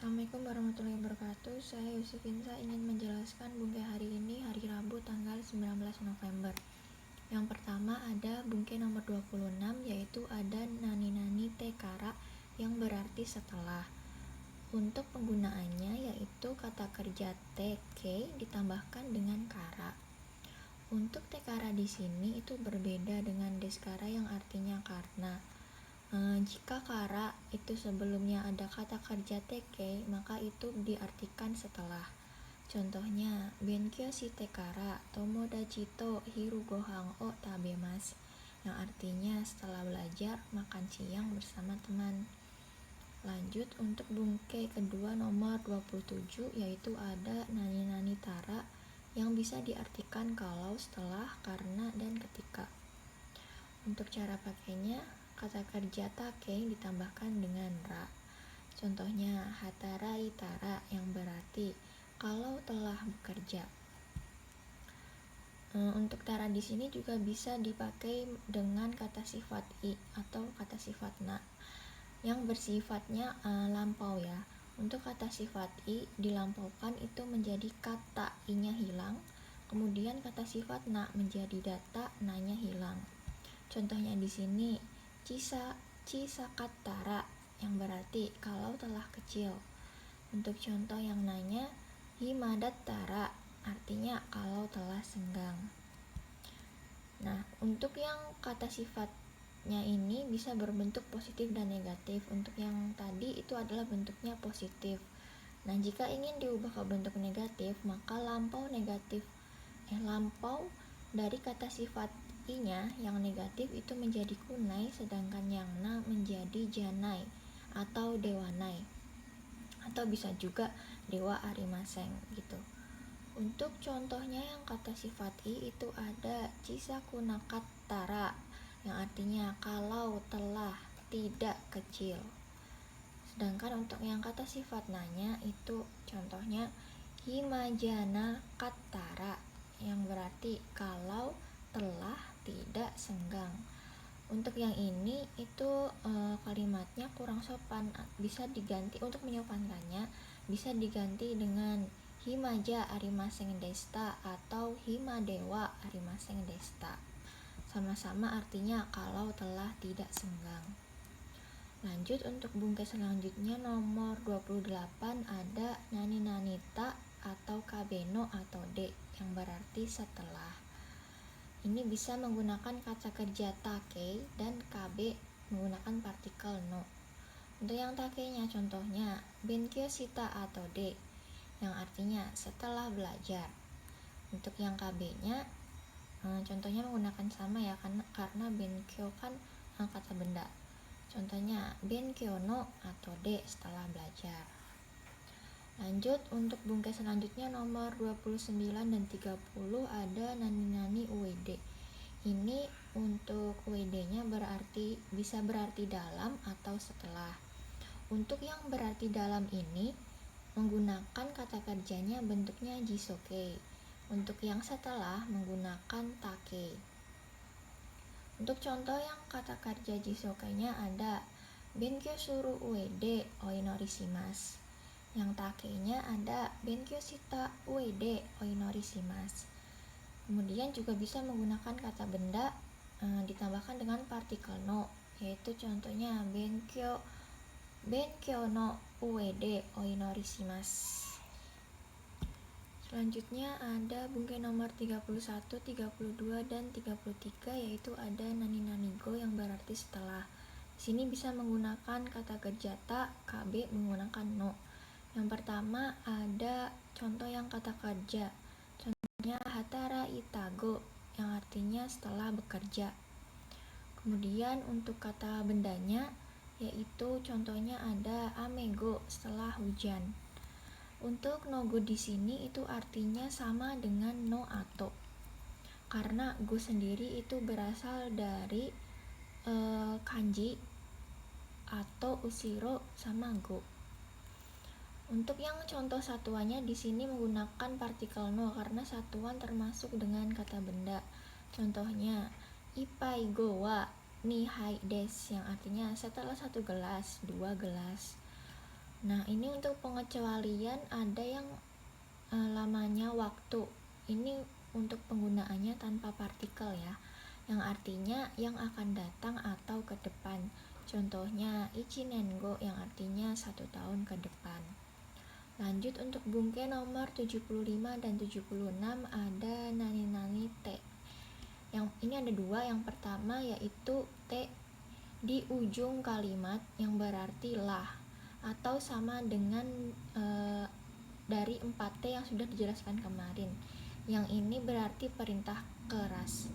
Assalamualaikum warahmatullahi wabarakatuh. Saya Yusufinsa ingin menjelaskan bungkai hari ini, hari Rabu tanggal 19 November. Yang pertama ada bungkai nomor 26, yaitu ada nani-nani tekara yang berarti setelah. Untuk penggunaannya yaitu kata kerja teke ditambahkan dengan kara. Untuk tekara di sini itu berbeda dengan deskara yang artinya karena. Jika kara itu sebelumnya ada kata kerja teke, maka itu diartikan setelah. Contohnya, benkyo shite kara tomodachi to hiru gohan o tabemasu, yang artinya setelah belajar makan siang bersama teman. Lanjut untuk bungkai kedua nomor 27, yaitu ada nani-nani tara yang bisa diartikan kalau, setelah, karena, dan ketika. Untuk cara pakainya, kata kerja take ditambahkan dengan ra. Contohnya hatara itara yang berarti kalau telah bekerja. Untuk tara di sini juga bisa dipakai dengan kata sifat i atau kata sifat na yang bersifatnya lampau ya. Untuk kata sifat i dilampaukan itu menjadi kata i-nya hilang, kemudian kata sifat na menjadi data na-nya hilang. Contohnya di sini cisakattara yang berarti kalau telah kecil. Untuk contoh yang nanya himadattara artinya kalau telah senggang. Nah, untuk yang kata sifatnya ini bisa berbentuk positif dan negatif. Untuk yang tadi itu adalah bentuknya positif. Nah, jika ingin diubah ke bentuk negatif, maka lampau dari kata sifat i-nya yang negatif itu menjadi kunai, sedangkan yang na menjadi janai atau dewanai, atau bisa juga dewa arimaseng gitu. Untuk contohnya yang kata sifat i itu ada cisakunakattara yang artinya kalau, telah, tidak, kecil. Sedangkan untuk yang kata sifat nanya itu contohnya himajana kattara yang berarti kalau, telah, tidak, senggang. Untuk yang ini itu kalimatnya kurang sopan, bisa diganti. Untuk menyopankannya bisa diganti dengan himaja arimaseng desta atau himadewa arimaseng desta. Sama-sama artinya kalau, telah, tidak, senggang. Lanjut untuk bungkai selanjutnya nomor 28 ada nani-nanita atau kabeno atau de yang berarti setelah. Ini bisa menggunakan kata kerja take dan kabe menggunakan partikel no. Untuk yang take-nya contohnya benkyo shita atau de yang artinya setelah belajar. Untuk yang kabe-nya contohnya menggunakan sama ya, karena benkyo kan kata benda. Contohnya benkyo no atau de setelah belajar. Lanjut untuk bungkai selanjutnya nomor 29 dan 30 ada nani-nani ued. Ini untuk ued-nya bisa berarti dalam atau setelah. Untuk yang berarti dalam ini menggunakan kata kerjanya bentuknya jisoke. Untuk yang setelah menggunakan take. Untuk contoh yang kata kerja jisoke-nya ada benkyo suru ued oinorishimasu. Yang take-nya ada benkyo shita ued oinorishimasu. Kemudian juga bisa menggunakan kata benda ditambahkan dengan partikel no, yaitu contohnya benkyo no ued oinorishimasu. Selanjutnya ada bungkai nomor 31, 32 dan 33, yaitu ada nani-nani go yang berarti setelah. Di sini bisa menggunakan kata kerja ta, kabe menggunakan no. Yang pertama ada contoh yang kata kerja. Contohnya hatara itago yang artinya setelah bekerja. Kemudian untuk kata bendanya yaitu contohnya ada amego setelah hujan. Untuk no-go di sini itu artinya sama dengan no ato. Karena go sendiri itu berasal dari kanji atau usiro sama go. Untuk yang contoh satuannya di sini menggunakan partikel no karena satuan termasuk dengan kata benda. Contohnya ipai go wa nihai des yang artinya setelah 1 gelas 2 gelas. Nah, ini untuk pengecualian ada yang lamanya waktu. Ini untuk penggunaannya tanpa partikel ya, yang artinya yang akan datang atau ke depan. Contohnya ichinengo yang artinya 1 tahun ke depan. Lanjut untuk bungke nomor 75 dan 76 ada nani-nani te. Yang ini ada dua, yang pertama yaitu te di ujung kalimat yang berarti lah atau sama dengan dari 4T yang sudah dijelaskan kemarin. Yang ini berarti perintah keras.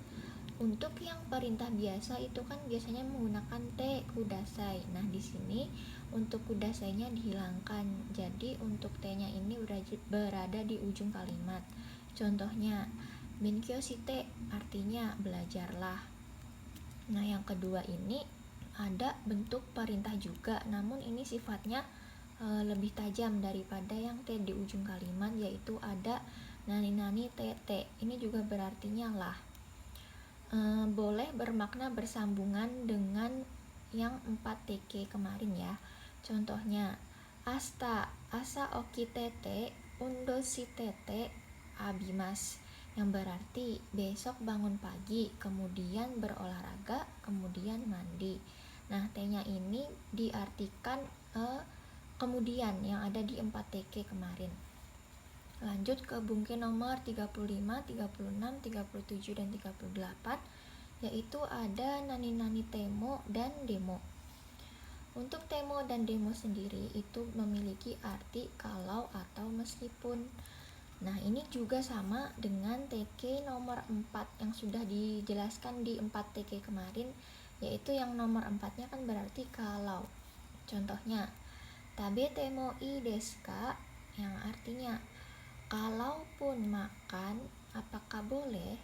Untuk yang perintah biasa itu kan biasanya menggunakan te kudasai. Nah, di sini untuk kudasainya dihilangkan. Jadi untuk te-nya ini berada di ujung kalimat. Contohnya benkyou shite artinya belajarlah. Nah, yang kedua ini ada bentuk perintah juga, namun ini sifatnya lebih tajam daripada yang te di ujung kalimat, yaitu ada nani-nani tete. Ini juga berartinya lah. Boleh bermakna bersambungan dengan yang 4TK kemarin ya. Contohnya asta asa oki tete undo si tete abimas, yang berarti besok bangun pagi, kemudian berolahraga, kemudian mandi. Nah, T-nya ini diartikan kemudian yang ada di 4TK kemarin. Lanjut ke bungke nomor 35, 36, 37, dan 38, yaitu ada nani-nani temo dan demo. Untuk temo dan demo sendiri itu memiliki arti kalau atau meskipun. Nah, ini juga sama dengan TK nomor 4 yang sudah dijelaskan di 4TK kemarin, yaitu yang nomor 4-nya kan berarti kalau. Contohnya tabe temo ii desu ka, yang artinya kalaupun makan apakah boleh.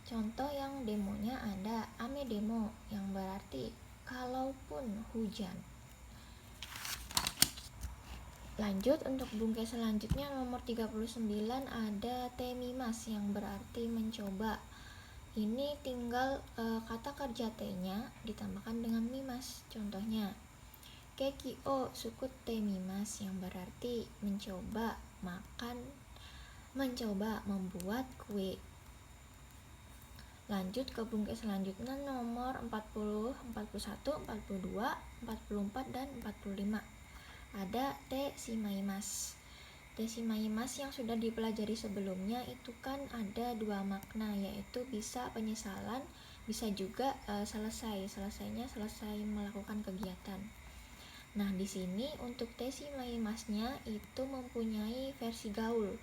Contoh yang demonya ada ame demo, yang berarti kalaupun hujan. Lanjut untuk bungke selanjutnya nomor 39 ada temimas yang berarti mencoba. Ini tinggal kata kerja te-nya ditambahkan dengan mimas. Contohnya keki o sukut temimas, yang berarti mencoba makan, mencoba membuat kue. Lanjut ke bungke selanjutnya nomor 40, 41, 42, 44, dan 45. Ada te shimaimas. Te shimaimas yang sudah dipelajari sebelumnya itu kan ada dua makna, yaitu bisa penyesalan, bisa juga selesai. Selesainya selesai melakukan kegiatan. Nah, di sini untuk te shimaimasnya itu mempunyai versi gaul,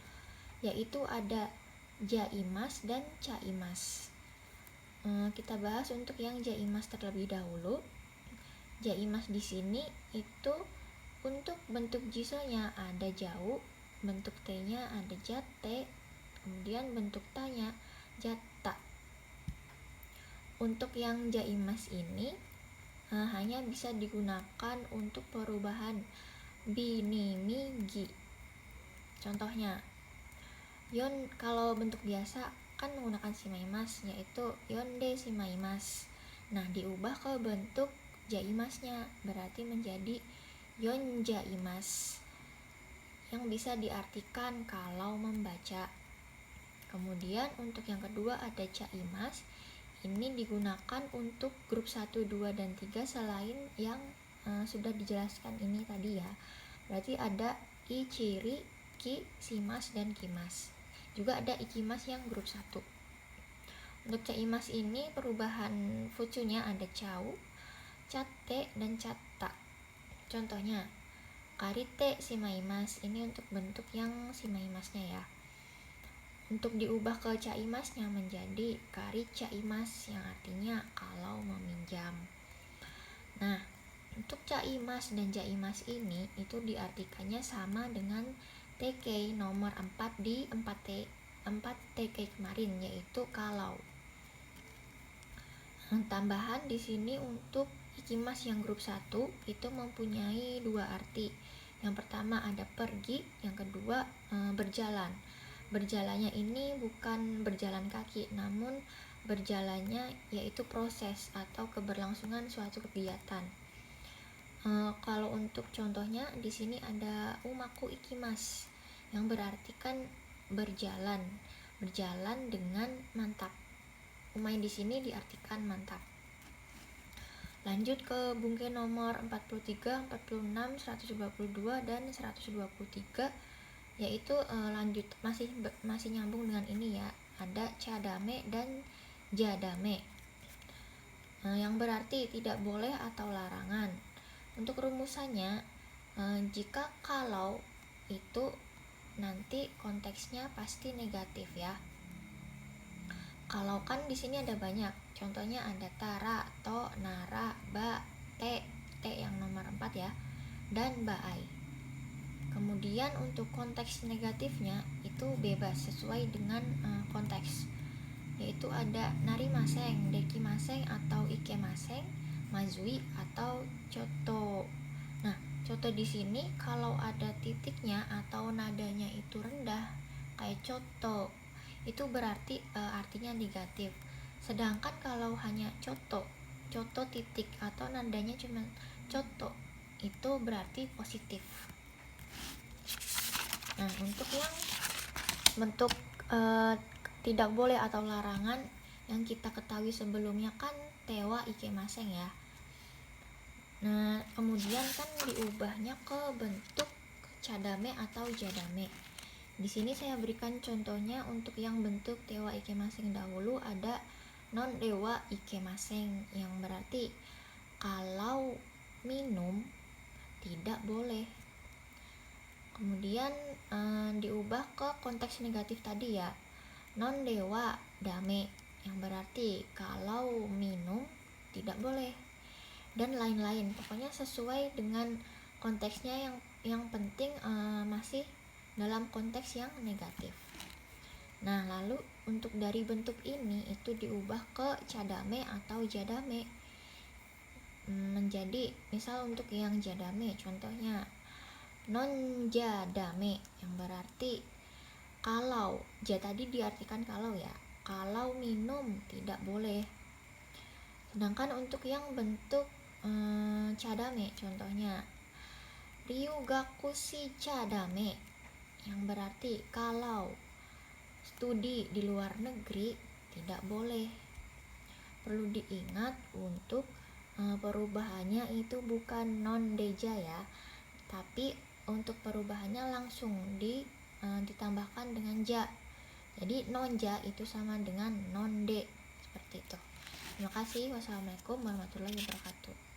yaitu ada jaimas dan caimas. Kita bahas untuk yang jaimas terlebih dahulu. Jaimas di sini itu untuk bentuk jisonya ada jauh, bentuk t-nya ada jate, kemudian bentuk ta-nya jatta. Untuk yang jaimas ini hanya bisa digunakan untuk perubahan bini migi. Contohnya yon, kalau bentuk biasa kan menggunakan shimaimas, yaitu yonde shimaimas. Nah, diubah ke bentuk jaimasnya berarti menjadi yon jaimas, yang bisa diartikan kalau membaca. Kemudian untuk yang kedua ada caimas. Ini digunakan untuk grup 1, 2, dan 3 selain yang sudah dijelaskan ini tadi ya. Berarti ada ichiri, ki, shimas, dan kimas. Juga ada ikimas yang grup 1. Untuk caimas ini perubahan futsunya ada chau, catte, dan catta. Contohnya karite shimaimas, ini untuk bentuk yang shimaimasnya ya. Untuk diubah ke caimasnya menjadi kari caimas, yang artinya kalau meminjam. Nah, untuk caimas dan jaimas ini itu diartikannya sama dengan TK nomor 4 di 4 TK kemarin, yaitu kalau. Tambahan di sini untuk ikimas yang grup 1 itu mempunyai dua arti. Yang pertama ada pergi, yang kedua berjalan. Berjalannya ini bukan berjalan kaki, namun berjalannya yaitu proses atau keberlangsungan suatu kegiatan. Kalau untuk contohnya di sini ada umaku ikimas, yang berarti kan berjalan, berjalan dengan mantap. Umai di sini diartikan mantap. Lanjut ke bungke nomor 43, 46, 122 dan 123, yaitu lanjut masih nyambung dengan ini ya. Ada cadame dan jadame, yang berarti tidak boleh atau larangan. Untuk rumusannya, jika kalau itu nanti konteksnya pasti negatif ya. Kalau kan di sini ada banyak, contohnya ada tara, to, nara, ba, te yang nomor 4 ya, dan baai. Kemudian untuk konteks negatifnya itu bebas sesuai dengan konteks, yaitu ada narimaseng, dekimaseng atau ikemaseng, mazui atau coto. Nah, coto di sini kalau ada titiknya atau nadanya itu rendah kayak coto, itu berarti artinya negatif. Sedangkan kalau hanya coto titik atau nadanya cuma coto, itu berarti positif. Nah, untuk yang bentuk tidak boleh atau larangan yang kita ketahui sebelumnya kan tewa ikemaseng ya. Nah, kemudian kan diubahnya ke bentuk cadame atau jadame. Di sini saya berikan contohnya untuk yang bentuk tewa ikemaseng dahulu ada non dewa ikemaseng, yang berarti kalau minum tidak boleh. Kemudian diubah ke konteks negatif tadi ya, non dewa dame, yang berarti kalau minum tidak boleh, dan lain-lain. Pokoknya sesuai dengan konteksnya, yang penting masih dalam konteks yang negatif. Nah, lalu untuk dari bentuk ini itu diubah ke cadame atau jadame, menjadi misal untuk yang jadame contohnya non jadame, yang berarti kalau, ja tadi diartikan kalau ya, kalau minum tidak boleh. Sedangkan untuk yang bentuk cadame contohnya ryugakushi cadame, yang berarti kalau studi di luar negeri tidak boleh. Perlu diingat untuk perubahannya itu bukan non deja ya, tapi untuk perubahannya langsung ditambahkan dengan ja. Jadi non ja itu sama dengan non de, seperti itu. Terima kasih. Wassalamualaikum warahmatullahi wabarakatuh.